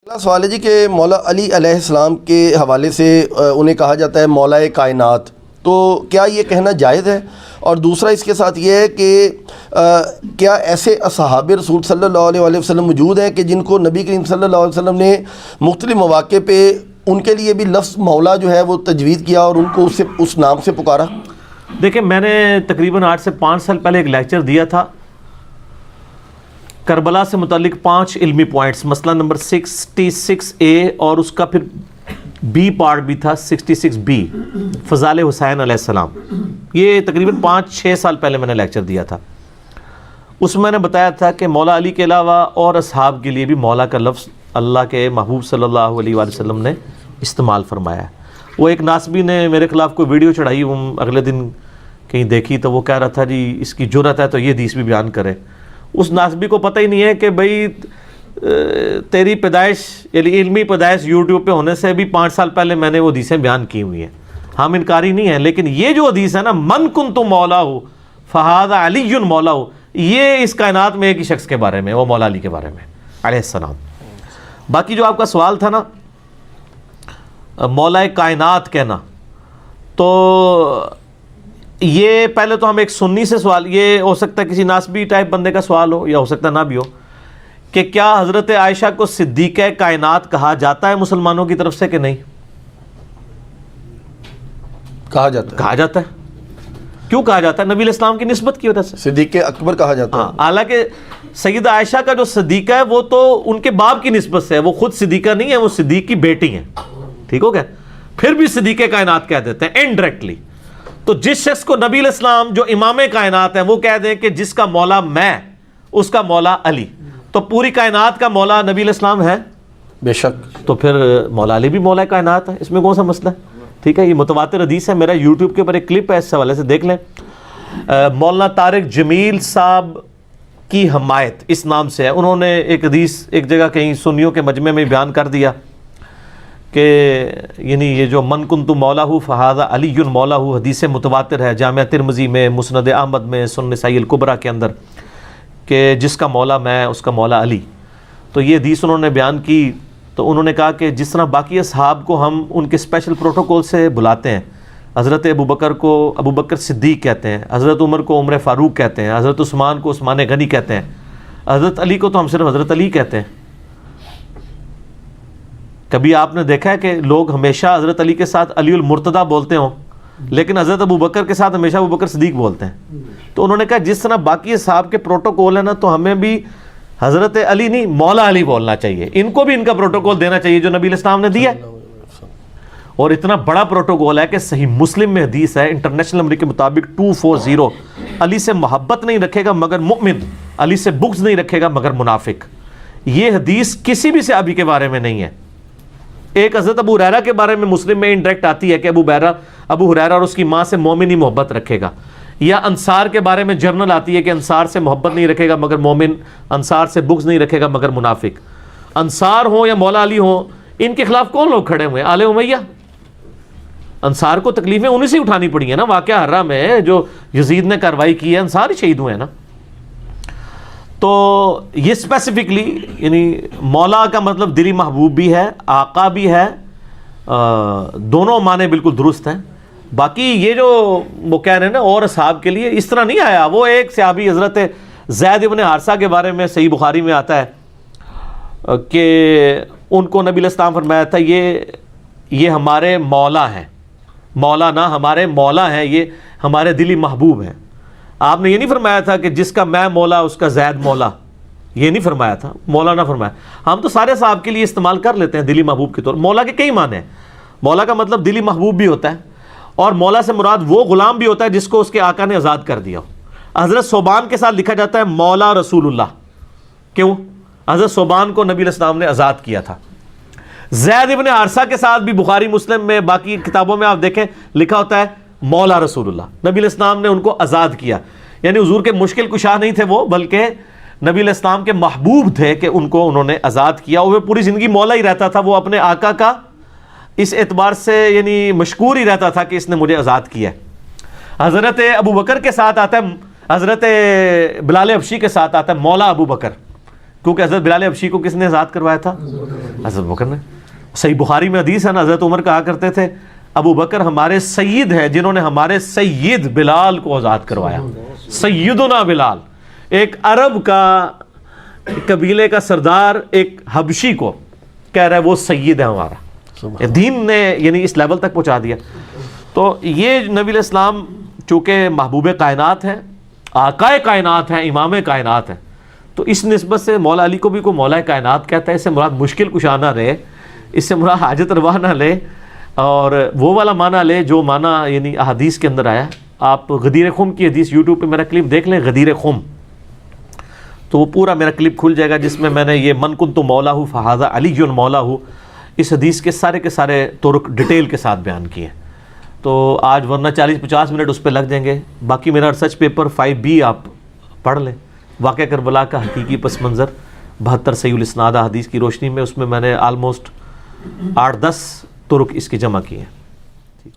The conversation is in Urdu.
اگلا سوال ہے جی کہ مولا علی علیہ السلام کے حوالے سے انہیں کہا جاتا ہے مولا کائنات، تو کیا یہ کہنا جائز ہے؟ اور دوسرا اس کے ساتھ یہ ہے کہ کیا ایسے اصحاب رسول صلی اللہ علیہ وسلم موجود ہیں کہ جن کو نبی کریم صلی اللہ علیہ وسلم نے مختلف مواقع پہ ان کے لیے بھی لفظ مولا جو ہے وہ تجوید کیا اور ان کو اس نام سے پکارا؟ دیکھیں، میں نے تقریباً 8 سے 5 سال پہلے ایک لیکچر دیا تھا کربلا سے متعلق 5 علمی پوائنٹس، مسئلہ نمبر 66A اور اس کا پھر بی پارٹ بھی تھا 66B، فضائل حسین علیہ السلام۔ یہ تقریباً 5-6 سال پہلے میں نے لیکچر دیا تھا۔ اس میں نے بتایا تھا کہ مولا علی کے علاوہ اور اصحاب کے لیے بھی مولا کا لفظ اللہ کے محبوب صلی اللہ علیہ وآلہ وسلم نے استعمال فرمایا ہے۔ وہ ایک ناسبی نے میرے خلاف کوئی ویڈیو چڑھائی، وہ اگلے دن کہیں دیکھی تو وہ کہہ رہا تھا جی اس کی جرأت ہے تو یہ حدیث بھی بیان کرے۔ اس ناسبی کو پتہ ہی نہیں ہے کہ بھئی تیری پیدائش یعنی علمی پیدائش یوٹیوب پہ ہونے سے بھی 5 سال پہلے میں نے وہ حدیثیں بیان کی ہوئی ہیں، ہم انکاری نہیں ہیں، لیکن یہ جو حدیث ہے نا من کنت مولا ہو فہذا علی مولا ہو، یہ اس کائنات میں ایک ہی شخص کے بارے میں، وہ مولا علی کے بارے میں علیہ السلام۔ باقی جو آپ کا سوال تھا نا مولا کائنات کہنا، تو یہ پہلے تو ہم ایک سنی سے سوال، یہ ہو سکتا ہے کسی ناسبی ٹائپ بندے کا سوال ہو یا ہو سکتا ہے نہ بھی ہو، کہ کیا حضرت عائشہ کو صدیقہ کائنات کہا جاتا ہے مسلمانوں کی طرف سے کہ نہیں؟ کہا جاتا ہے۔ کیوں کہا جاتا ہے؟ نبی علیہ السلام کی نسبت کی وجہ سے صدیق اکبر کہا جاتا ہے۔ حالانکہ سیدہ عائشہ کا جو صدیقہ ہے وہ تو ان کے باپ کی نسبت سے ہے، وہ خود صدیقہ نہیں ہے، وہ صدیق کی بیٹی ہیں، ٹھیک ہو گیا؟ پھر بھی صدیقہ کائنات کہہ دیتے ہیں انڈائریکٹلی۔ تو جس شخص کو نبی علیہ السلام جو امام کائنات ہیں وہ کہہ دیں کہ جس کا مولا میں، اس کا مولا علی، تو پوری کائنات کا مولا نبی علیہ السلام ہے؟ بے شک۔ تو پھر مولا علی بھی مولا کائنات ہے، اس میں کون سا مسئلہ ہے؟ ٹھیک ہے، یہ متواتر حدیث ہے، میرا یوٹیوب کے اوپر ایک کلپ ہے، اس حوالے سے دیکھ لیں۔ مولانا طارق جمیل صاحب کی حمایت اس نام سے ہے، انہوں نے ایک حدیث ایک جگہ کہیں سنیوں کے مجمع میں بیان کر دیا کہ یعنی یہ جو من کنت مولا ہو فہذا علی مولا ہو حدیث متواتر ہے، جامعہ ترمذی میں، مسند احمد میں، سنن نسائی الکبریٰ کے اندر، کہ جس کا مولا میں اس کا مولا علی۔ تو یہ حدیث انہوں نے بیان کی، تو انہوں نے کہا کہ جس طرح باقی اصحاب کو ہم ان کے اسپیشل پروٹوکول سے بلاتے ہیں، حضرت ابو بکر کو ابو بکر صدیق کہتے ہیں، حضرت عمر کو عمر فاروق کہتے ہیں، حضرت عثمان کو عثمان غنی کہتے ہیں، حضرت علی کو تو ہم صرف حضرت علی کہتے ہیں۔ کبھی آپ نے دیکھا ہے کہ لوگ ہمیشہ حضرت علی کے ساتھ علی المرتضیٰ بولتے ہوں، لیکن حضرت ابو بکر کے ساتھ ہمیشہ ابو بکر صدیق بولتے ہیں؟ تو انہوں نے کہا جس طرح باقی اصحاب کے پروٹوکول ہے نا، تو ہمیں بھی حضرت علی نہیں مولا علی بولنا چاہیے، ان کو بھی ان کا پروٹوکول دینا چاہیے جو نبی علیہ السلام نے دیا ہے۔ اور اتنا بڑا پروٹوکول ہے کہ صحیح مسلم میں حدیث ہے، انٹرنیشنل نمبر کے مطابق 240، علی سے محبت نہیں رکھے گا مگر مؤمن، علی سے بغض نہیں رکھے گا مگر منافق۔ یہ حدیث کسی بھی صحابی کے بارے میں نہیں ہے۔ ایک حضرت ابو ہریرہ کے بارے میں مسلم میں انڈائریکٹ آتی ہے کہ ابو ہریرہ اور اس کی ماں سے مومن ہی محبت رکھے گا، یا انصار کے بارے میں جرنل آتی ہے کہ انصار سے محبت نہیں رکھے گا مگر مومن، انصار سے بغض نہیں رکھے گا مگر منافق۔ انصار ہوں یا مولا علی ہوں، ان کے خلاف کون لوگ کھڑے ہوئے ہیں؟ آل امیہ۔ انصار کو تکلیفیں انہی سے اٹھانی پڑی ہیں نا، واقعہ حرہ میں جو یزید نے کاروائی کی ہے، انصار ہی شہید ہوئے ہیں نا۔ تو یہ اسپیسیفکلی یعنی مولا کا مطلب دلی محبوب بھی ہے، آقا بھی ہے، دونوں معنی بالکل درست ہیں۔ باقی یہ جو وہ کہہ رہے ہیں نا اور اصحاب کے لیے، اس طرح نہیں آیا۔ وہ ایک صحابی حضرت زید ابن حارثہ کے بارے میں صحیح بخاری میں آتا ہے کہ ان کو نبی علیہ السلام فرمایا تھا یہ ہمارے مولا ہیں، مولا نہ ہمارے مولا ہیں، یہ ہمارے دلی محبوب ہیں۔ آپ نے یہ نہیں فرمایا تھا کہ جس کا میں مولا اس کا زید مولا، یہ نہیں فرمایا تھا، مولا نہ فرمایا۔ ہم تو سارے صاحب کے لیے استعمال کر لیتے ہیں دلی محبوب کے طور۔ مولا کے کئی معنی ہیں، مولا کا مطلب دلی محبوب بھی ہوتا ہے، اور مولا سے مراد وہ غلام بھی ہوتا ہے جس کو اس کے آقا نے آزاد کر دیا ہو۔ حضرت صوبان کے ساتھ لکھا جاتا ہے مولا رسول اللہ، کیوں؟ حضرت صوبان کو نبی علیہ السلام نے آزاد کیا تھا۔ زید ابن حارثہ کے ساتھ بھی بخاری مسلم میں باقی کتابوں میں آپ دیکھیں لکھا ہوتا ہے مولا رسول اللہ، نبی علیہ السلام نے ان کو آزاد کیا، یعنی حضور کے مشکل کشا نہیں تھے وہ، بلکہ نبی علیہ السلام کے محبوب تھے کہ ان کو انہوں نے آزاد کیا۔ وہ پوری زندگی مولا ہی رہتا تھا، وہ اپنے آقا کا اس اعتبار سے یعنی مشکور ہی رہتا تھا کہ اس نے مجھے آزاد کیا ہے۔ حضرت ابو بکر کے ساتھ آتا ہے، حضرت بلال حبشی کے ساتھ آتا ہے مولا ابو بکر، کیونکہ حضرت بلال حبشی کو کس نے آزاد کروایا تھا؟ حضرت بکر نے. صحیح بخاری میں حدیث ہے نا، حضرت عمر کہا کرتے تھے ابو بکر ہمارے سید ہیں جنہوں نے ہمارے سید بلال کو آزاد کروایا. سیدنا بلال، ایک عرب کا قبیلے کا سردار ایک حبشی کو کہہ رہا ہے وہ سید ہے ہمارا. دین نے یعنی اس لیول تک پہنچا دیا. تو یہ نبی علیہ السلام چونکہ محبوب کائنات ہیں، آقائے کائنات ہیں، امام کائنات ہیں، تو اس نسبت سے مولا علی کو بھی کوئی مولا کائنات کہتا ہے. اس سے مراد مشکل کشا نہ رہے، اس سے مراد حاجت روا نہ لے، اور وہ والا معنی لے جو معنی یعنی احادیث کے اندر آیا. آپ غدیر خم کی حدیث یوٹیوب پہ میرا کلپ دیکھ لیں، غدیر خم، تو وہ پورا میرا کلپ کھل جائے گا جس میں نے یہ من کنت مولا ہوں فہذا علی مولا ہوں، اس حدیث کے سارے طرق ڈیٹیل کے ساتھ بیان کیے. تو آج ورنہ 40-50 منٹ اس پہ لگ جائیں گے. باقی میرا ریسرچ پیپر 5B آپ پڑھ لیں، واقعہ کربلا کا حقیقی پس منظر 72 صحیح الاسناد حدیث کی روشنی میں. اس میں نے آلموسٹ 8-10 طرق اس کے جمع کیے ہیں.